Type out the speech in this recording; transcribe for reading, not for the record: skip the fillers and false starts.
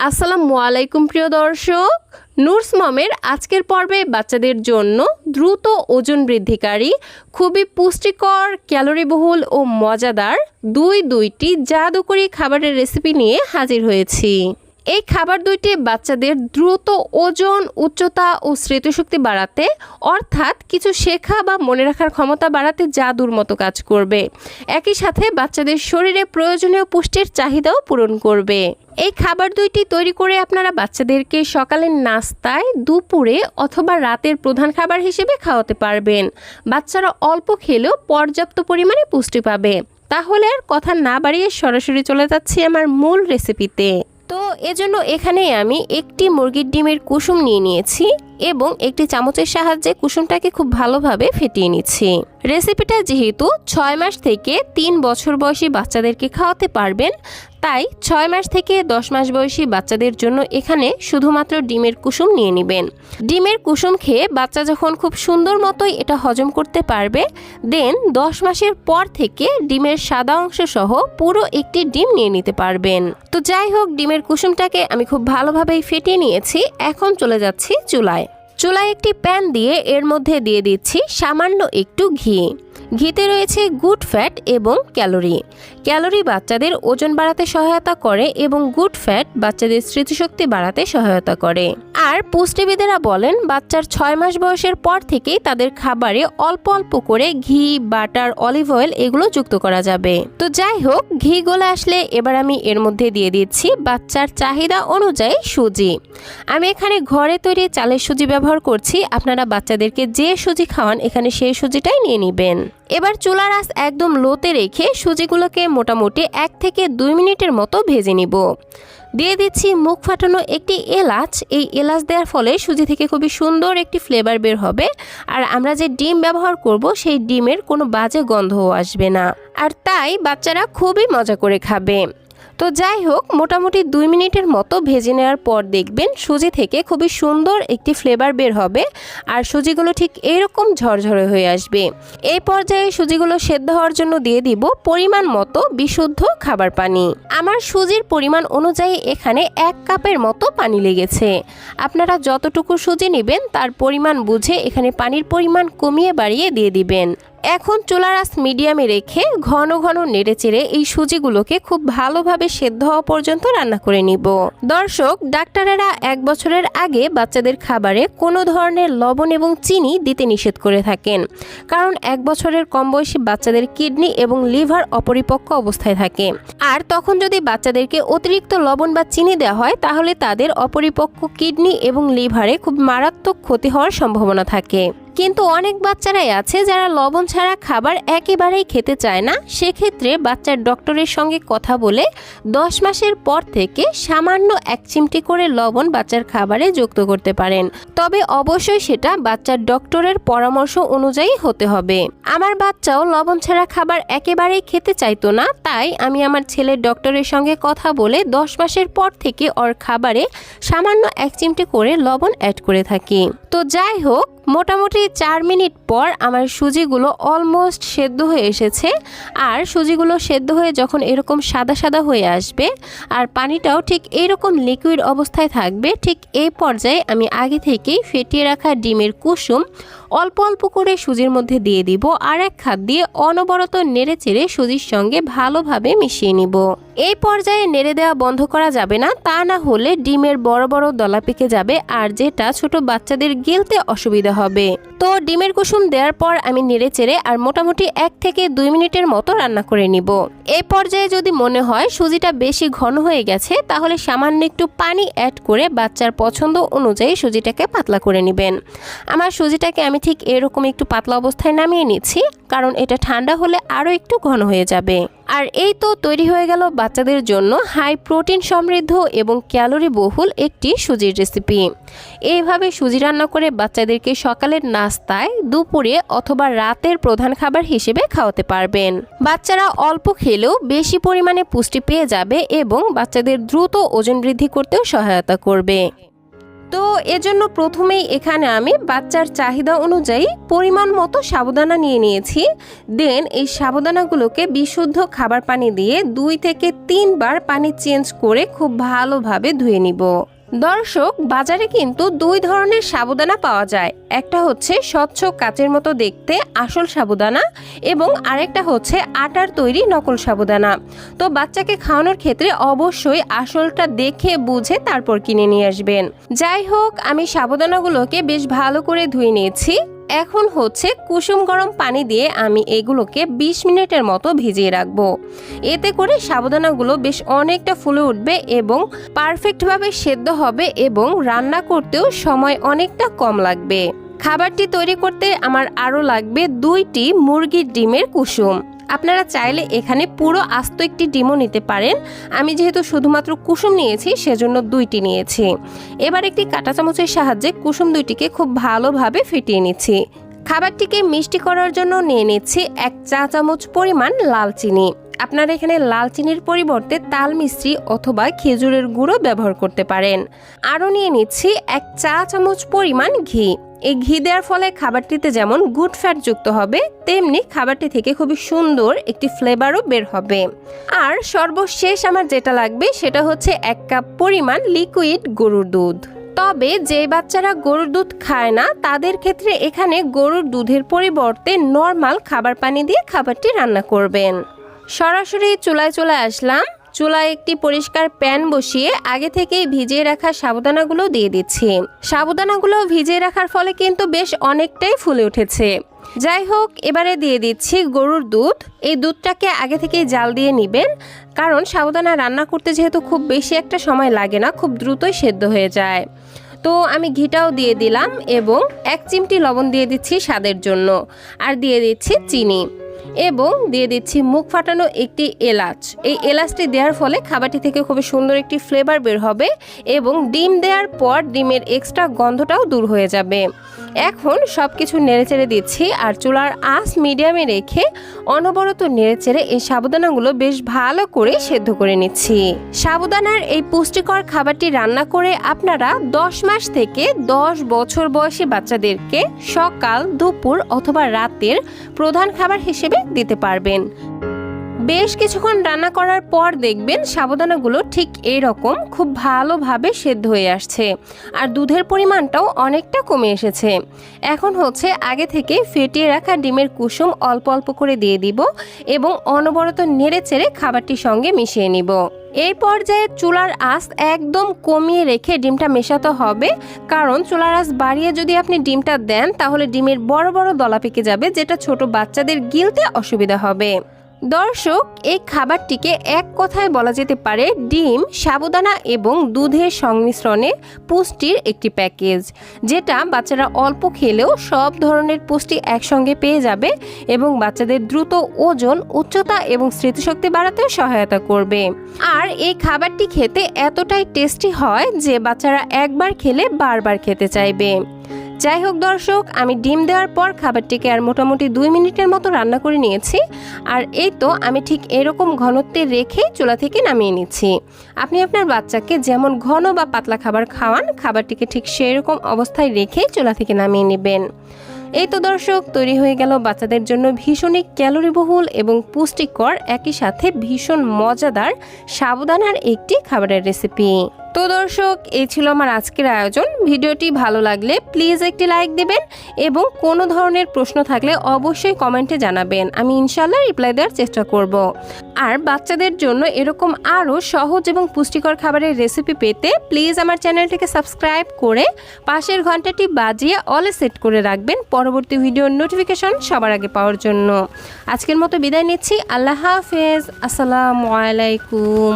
আসসালামু আলাইকুম প্রিয় দর্শক, নুরস মমের আজকের পর্বে বাচ্চাদের জন্য দ্রুত ওজন বৃদ্ধিকারী, খুবই পুষ্টিকর, ক্যালোরিবহুল ও মজাদার দুইটি জাদুকরি খাবারের রেসিপি নিয়ে হাজির হয়েছি। এই খাবার দুইটি বাচ্চাদের দ্রুত ওজন, উচ্চতা ও স্মৃতিশক্তি বাড়াতে, অর্থাৎ কিছু শেখা বা মনে রাখার ক্ষমতা বাড়াতে জাদুর মতো কাজ করবে। একই সাথে বাচ্চাদের শরীরে প্রয়োজনীয় পুষ্টির চাহিদাও পূরণ করবে। এই খাবার দুইটি তৈরি করে আপনারা বাচ্চাদেরকে সকালের নাস্তায়, দুপুরে অথবা রাতের প্রধান খাবার হিসেবে খাওয়াতে পারবেন। বাচ্চারা অল্প খেলেও পর্যাপ্ত পরিমাণে পুষ্টি পাবে। তাহলে আর কথা না বাড়িয়ে সরাসরি চলে যাচ্ছি আমার মূল রেসিপিতে। তো এজন্য এখানে আমি একটি মুরগির ডিমের কুসুম নিয়ে নিয়েছি এবং একটি চামচের সাহায্যে কুসুমটাকে খুব ভালোভাবে ফেটিয়ে নিচ্ছি। রেসিপিটা যেহেতু 6 মাস থেকে 3 বছর বয়সী বাচ্চাদেরকে খাওয়াতে পারবেন, তাই 6 মাস থেকে 10 মাস বয়সী বাচ্চাদের জন্য এখানে শুধুমাত্র ডিমের কুসুম নিয়ে নেবেন। ডিমের কুসুম খেয়ে বাচ্চা যখন খুব সুন্দর মতোই এটা হজম করতে পারবে, দেন 10 মাসের পর থেকে ডিমের সাদা অংশ সহ পুরো একটি ডিম নিয়ে নিতে পারবেন। তো যাই হোক, ডিমের কুসুমটাকে আমি খুব ভালোভাবেই ফেটিয়ে নিয়েছি। এখন চলে যাচ্ছি চুলায়। চুলায় একটি প্যান দিয়ে এর মধ্যে দিয়ে দিচ্ছি সামান্য একটু ঘি। ঘিতে রয়েছে গুড ফ্যাট এবং ক্যালোরি বাচ্চাদের ওজন বাড়াতে সহায়তা করে এবং গুড ফ্যাট বাচ্চাদের স্মৃতিশক্তি বাড়াতে সহায়তা করে। আর পুষ্টিবিদেরা বলেন বাচ্চার 6 মাস বয়সের পর থেকেই তাদের খাবারে অল্প অল্প করে ঘি, বাটার, অলিভ অয়েল এগুলো যুক্ত করা যাবে। তো যাই হোক, ঘি গলে আসলে এবার আমি এর মধ্যে দিয়ে দিচ্ছি বাচ্চার চাহিদা অনুযায়ী সুজি। আমি এখানে ঘরে তৈরি চালের সুজি ব্যবহার করছি। আপনারা বাচ্চাদেরকে যে সুজি খাওয়ান এখানে সেই সুজিটাই নিয়ে নেবেন। এবার চুলার আঁচ একদম লোতে রেখে সুজিগুলোকে মোটামুটি 1 থেকে 2 মিনিটের মতো ভেজে নিব। দিয়ে দিচ্ছি মুখ ফাটানো একটি এলাচ। এই এলাচ দেওয়ার ফলে সুজি থেকে খুবই সুন্দর একটি ফ্লেভার বের হবে। আর আমরা যে ডিম ব্যবহার করব সেই ডিমের কোনো বাজে গন্ধও আসবে না, আর তাই বাচ্চারা খুবই মজা করে খাবে। তো যাই হোক, মোটামুটি 2 মিনিটের মতো ভেজে নেওয়ার পর দেখবেন সুজি থেকে খুবই সুন্দর একটি ফ্লেভার বের হবে আর সুজিগুলো ঠিক এরকম ঝরঝরে হয়ে আসবে। এই পর্যায়ে সুজিগুলো সেদ্ধ হওয়ার জন্য দিয়ে দিব পরিমাণ মতো বিশুদ্ধ খাবার পানি। আমার সুজির পরিমাণ অনুযায়ী এখানে 1 কাপের মতো পানি লেগেছে। আপনারা যতটুকু সুজি নেবেন তার পরিমাণ বুঝে এখানে পানির পরিমাণ কমিয়ে বাড়িয়ে দিয়ে দিবেন। এখন চুলার আঁচ মিডিয়ামে রেখে ঘন ঘন নেড়েচেড়ে এই সুজিগুলোকে খুব ভালোভাবে সেদ্ধ হওয়া পর্যন্ত রান্না করে নিব। দর্শক, ডাক্তারেরা 1 বছরের আগে বাচ্চাদের খাবারে কোনো ধরনের লবণ এবং চিনি দিতে নিষেধ করে থাকেন, কারণ 1 বছরের কম বয়সী বাচ্চাদের কিডনি এবং লিভার অপরিপক্ক অবস্থায় থাকে। আর তখন যদি বাচ্চাদেরকে অতিরিক্ত লবণ বা চিনি দেওয়া হয় তাহলে তাদের অপরিপক্ক কিডনি এবং লিভারে খুব মারাত্মক ক্ষতি হওয়ার সম্ভাবনা থাকে। কিন্তু অনেক বাচ্চারাই আছে যারা লবণ ছাড়া খাবার একেবারেই খেতে চায় না। সেক্ষেত্রে বাচ্চার ডক্টরের সঙ্গে কথা বলে 10 মাসের পর থেকে সামান্য 1 চিমটি করে লবণ বাচ্চার খাবারে যুক্ত করতে পারেন। তবে অবশ্যই সেটা বাচ্চার ডক্টরের পরামর্শ অনুযায়ী হতে হবে। আমার বাচ্চাও লবণ ছাড়া খাবার একেবারেই খেতে চাইতো না, তাই আমি আমার ছেলের ডক্টরের সঙ্গে কথা বলে 10 মাসের পর থেকে ওর খাবারে সামান্য 1 চিমটি করে লবণ অ্যাড করে থাকি। তো যাই হোক, মোটামুটি 4 মিনিট পর আমার সুজিগুলো অলমোস্ট সেদ্ধ হয়ে এসেছে। আর সুজিগুলো সেদ্ধ হয়ে যখন এরকম সাদা সাদা হয়ে আসবে আর পানিটাও ঠিক এইরকম লিকুইড অবস্থায় থাকবে, ঠিক এই পর্যায়ে আমি আগে থেকেই ফেটিয়ে রাখা ডিমের কুসুম অল্প অল্প করে সুজির মধ্যে দিয়ে দিব আর 1 হাত দিয়ে অনবরত নেড়ে চেড়ে সুজির সঙ্গে ভালোভাবে মিশিয়ে নিব। এই পর্যায়ে নেড়ে দেওয়া বন্ধ করা যাবে না, তা না হলে ডিমের বড় বড় দলা পেকে যাবে আর যেটা ছোট বাচ্চাদের গিলতে অসুবিধা হবে। তো ডিমের কুসুম দেওয়ার পর আমি নেড়ে চেড়ে আর মোটামুটি 1 থেকে 2 মিনিটের মতো রান্না করে নিব। এই পর্যায়ে যদি মনে হয় সুজিটা বেশি ঘন হয়ে গেছে তাহলে সামান্য একটু পানি অ্যাড করে বাচ্চার পছন্দ অনুযায়ী সুজিটাকে পাতলা করে নেবেন। আমার সুজিটাকে আমি ঠিক এরকম একটু পাতলা অবস্থায় নামিয়ে নিচ্ছি, কারণ এটা ঠান্ডা হলে আরও একটু ঘন হয়ে যাবে। আর এই তো তৈরি হয়ে গেল বাচ্চাদের জন্য হাই প্রোটিন সমৃদ্ধ এবং ক্যালোরি বহুল একটি সুজির রেসিপি। এইভাবে সুজি রান্না করে বাচ্চাদেরকে সকালের নাস্তায়, দুপুরে অথবা রাতের প্রধান খাবার হিসেবে খাওয়াতে পারবেন। বাচ্চারা অল্প খেলেও বেশি পরিমাণে পুষ্টি পেয়ে যাবে এবং বাচ্চাদের দ্রুত ওজন বৃদ্ধি করতেও সহায়তা করবে। তো এজন্য প্রথমেই এখানে আমি বাচ্চার চাহিদা অনুযায়ী পরিমাণ মতো সাবুদানা নিয়ে নিয়েছি। দেন এই সাবুদানাগুলোকে বিশুদ্ধ খাবার পানি দিয়ে 2 থেকে 3 বার পানি চেঞ্জ করে খুব ভালোভাবে ধুয়ে নিব। দর্শক, বাজারে কিন্তু 2 ধরনের সাবুদানা পাওয়া যায়। একটা হচ্ছে স্বচ্ছ কাচের মতো দেখতে আসল সাবুদানা এবং আরেকটা হচ্ছে আটার তৈরি নকল সাবুদানা। তো বাচ্চাকে খাওয়ানোর ক্ষেত্রে অবশ্যই আসলটা দেখে বুঝে তারপর কিনে নিয়ে আসবেন। যাই হোক, আমি সাবুদানাগুলোকে বেশ ভালো করে ধুয়ে নিয়েছি। এখন হচ্ছে কুসুম গরম পানি দিয়ে আমি এগুলোকে 20 মিনিটের মতো ভিজিয়ে রাখবো। এতে করে সাবুদানাগুলো বেশ অনেকটা ফুলে উঠবে এবং পারফেক্টভাবে সেদ্ধ হবে এবং রান্না করতেও সময় অনেকটা কম লাগবে। খাবারটি তৈরি করতে আমার আরও লাগবে 2টি মুরগির ডিমের কুসুম। আপনারা চাইলে এখানে পুরো আস্ত একটি ডিমও নিতে পারেন। আমি যেহেতু শুধুমাত্র কুসুম নিয়েছি সেজন্য 2টি নিয়েছি। এবার একটি কাঁটা চামচের সাহায্যে কুসুম 2টিকে খুব ভালোভাবে ফেটিয়ে নিচ্ছি। খাবারটিকে মিষ্টি করার জন্য নিয়ে নিচ্ছি 1 চা চামচ পরিমাণ লাল চিনি। আপনারা এখানে লাল চিনির পরিবর্তে তাল মিশ্রি অথবা খেজুরের গুঁড়ো ব্যবহার করতে পারেন। আরও নিয়ে নিচ্ছি 1 চা চামচ পরিমাণ ঘি। এই ঘি দেওয়ার ফলে খাবারটিতে যেমন গুড ফ্যাট যুক্ত হবে, তেমনি খাবারটি থেকে খুবই সুন্দর একটি ফ্লেভারও বের হবে। আর সর্বশেষ আমার যেটা লাগবে সেটা হচ্ছে 1 কাপ পরিমাণ লিকুইড গরুর দুধ। তবে যে বাচ্চারা গরুর দুধ খায় না তাদের ক্ষেত্রে এখানে গরুর দুধের পরিবর্তে নর্মাল খাবার পানি দিয়ে খাবারটি রান্না করবেন। সরাসরি চুলায় চলে আসলাম। চুলায় একটি পরিষ্কার প্যান বসিয়ে আগে থেকেই ভিজিয়ে রাখা সাবুদানাগুলো দিয়ে দিচ্ছি। সাবুদানাগুলো ভিজিয়ে রাখার ফলে কিন্তু বেশ অনেকটাই ফুলে উঠেছে। যাই হোক, এবারে দিয়ে দিচ্ছি গরুর দুধ। এই দুধটাকে আগে থেকেই জাল দিয়ে নেবেন, কারণ সাবুদানা রান্না করতে যেহেতু খুব বেশি একটা সময় লাগে না, খুব দ্রুতই সেদ্ধ হয়ে যায়। তো আমি ঘিটাও দিয়ে দিলাম এবং 1 চিমটি লবণ দিয়ে দিচ্ছি স্বাদের জন্য, আর দিয়ে দিচ্ছি চিনি এবং দিয়ে দিচ্ছি মুখ ফাটানো একটি এলাচ। এই এলাচটি দেওয়ার ফলে খাবারটি থেকে খুবই সুন্দর একটি ফ্লেভার বের হবে এবং ডিম দেওয়ার পর ডিমের এক্সট্রা গন্ধটাও দূর হয়ে যাবে। এখন সব কিছু নেড়েচেড়ে দিচ্ছি আর চুলার আঁচ মিডিয়ামে রেখে অনবরত নেড়েচেড়ে এই সাবুদানাগুলো বেশ ভালো করে সেদ্ধ করে নিচ্ছি। সাবুদানার এই পুষ্টিকর খাবারটি রান্না করে আপনারা 10 মাস থেকে 10 বছর বয়সী বাচ্চাদেরকে সকাল, দুপুর অথবা রাতের প্রধান খাবার হিসেবে দিতে পারবেন। বেশ কিছুক্ষণ রান্না করার পর দেখবেন সাবুদানাগুলো ঠিক এইরকম খুব ভালোভাবে সেদ্ধ হয়ে আসছে আর দুধের পরিমাণটাও অনেকটা কমে এসেছে। এখন হচ্ছে আগে থেকে ফেটিয়ে রাখা ডিমের কুসুম অল্প অল্প করে দিয়ে দিব এবং অনবরত নেড়েচেড়ে খাবারটির সঙ্গে মিশিয়ে নিব। এই পর্যায়ে চুলার আঁচ একদম কমিয়ে রেখে ডিমটা মেশাতে হবে, কারণ চুলার আঁচ বাড়িয়ে যদি আপনি ডিমটা দেন তাহলে ডিমের বড় বড় দলা পেকে যাবে, যেটা ছোট বাচ্চাদের গিলতে অসুবিধা হবে। দর্শক, এই খাবারটিকে এক কথায় বলা যেতে পারে ডিম, সাবুদানা এবং দুধের সংমিশ্রণে পুষ্টির একটি প্যাকেজ, যেটা বাচ্চারা অল্প খেলেও সব ধরনের পুষ্টি একসঙ্গে পেয়ে যাবে এবং বাচ্চাদের দ্রুত ওজন, উচ্চতা এবং স্মৃতিশক্তি বাড়াতেও সহায়তা করবে। আর এই খাবারটি খেতে এতটাই টেস্টি হয় যে বাচ্চারা একবার খেলে বারবার খেতে চাইবে। যাই হোক দর্শক, আমি ডিম দেওয়ার পর খাবারটিকে আর মোটামুটি 2 মিনিটের মতো রান্না করে নিয়েছি। আর এই তো আমি ঠিক এরকম ঘনত্বে রেখে চুলা থেকে নামিয়ে নিচ্ছি। আপনি আপনার বাচ্চাকে যেমন ঘন বা পাতলা খাবার খাওয়ান, খাবারটিকে ঠিক সেরকম অবস্থায় রেখে চুলা থেকে নামিয়ে নেবেন। এই তো দর্শক, তৈরি হয়ে গেল বাচ্চাদের জন্য ভীষণই ক্যালোরিবহুল এবং পুষ্টিকর, একই সাথে ভীষণ মজাদার সাবুদানার একটি খাবারের রেসিপি। তো দর্শক, এই ছিল আমার আজকের আয়োজন। ভিডিওটি ভালো লাগলে প্লিজ একটি লাইক দেবেন এবং কোনো ধরনের প্রশ্ন থাকলে অবশ্যই কমেন্টে জানাবেন। আমি ইনশাল্লাহ রিপ্লাই দেওয়ার চেষ্টা করব। আর বাচ্চাদের জন্য এরকম আরও সহজ এবং পুষ্টিকর খাবারের রেসিপি পেতে প্লিজ আমার চ্যানেলটিকে সাবস্ক্রাইব করে পাশের ঘন্টাটি বাজিয়ে অলে সেট করে রাখবেন পরবর্তী ভিডিওর নোটিফিকেশন সবার আগে পাওয়ার জন্য। আজকের মতো বিদায় নিচ্ছি। আল্লাহ হাফেজ। আসসালামু আলাইকুম।